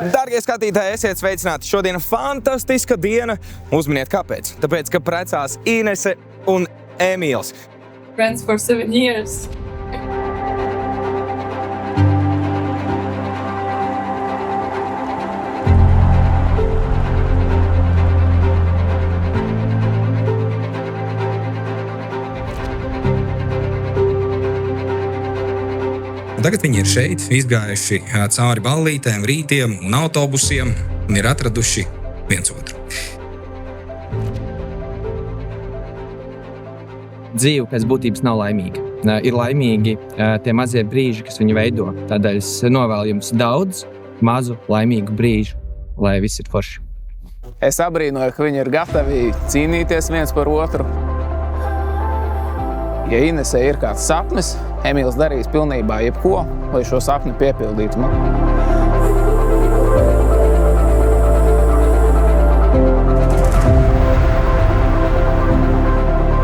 Darbie skatītāji, esiet sveicināti! Šodien fantastiska diena. Uzminiet, kāpēc? Tāpēc, ka precās Inese un Emīls. Friends for 7 years. Tagad viņi ir šeit, izgājuši cauri ballītēm, rītiem un autobusiem un ir atraduši viens otru. Dzīve pēc būtības nav laimīga. Ir laimīgi tie mazie brīži, kas viņu veido. Tādēļ es novēlu jums daudz mazu laimīgu brīžu, lai viss ir forši. Es abrīnoju, ka viņi ir gatavi cīnīties viens par otru. Ja Inesē ir kāds sapnis, Emīls darīs pilnībā jebko, lai šo sapni piepildītu man.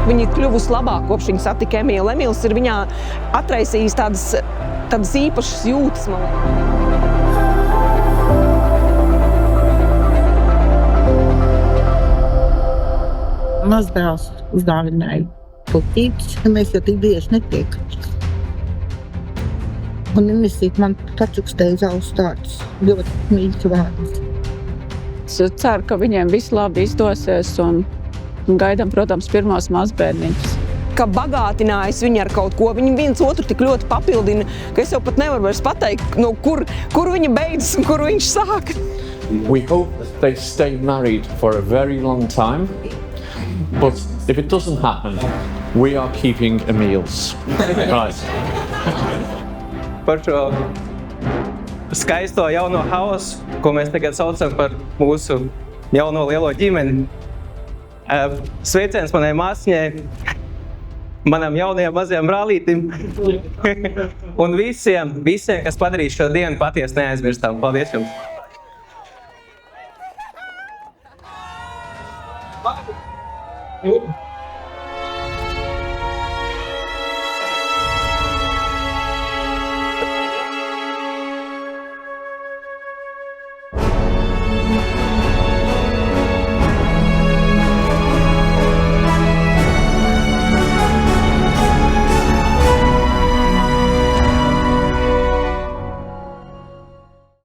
Viņa ir kļuvusi labāk, kopš viņa satika Emīlu. Emīls ir viņā atraisījis tādas īpašas jūtas, man liekas. Mazdēls uzdāvināja puķītes, ka mēs jau tik bieži netiekamies. Un Inesīt man pačukstēja uz auss tādus ļoti mīļus vārdus. Es ceru, ka viņiem viss labi izdosies un gaidām, protams, pirmos mazbērniņus. Ka bagātinājis viņu ar kaut ko. Viņi viens otru tik ļoti papildina, ka es jau pat nevaru vairs pateikt, no kur viņa beidzas un kur viņš sāk. We hope that they stay married for a very long time. But if it doesn't happen, we are keeping Emīls. Right. Par šo skaisto jauno hausu, ko mēs tagad saucam par mūsu jauno lielo ģimeni. Sveiciens manai māsiņai, manam jaunajam mazajam brālītim un visiem, kas padarīs šo dienu patiesi neaizmirstām. Paldies jums!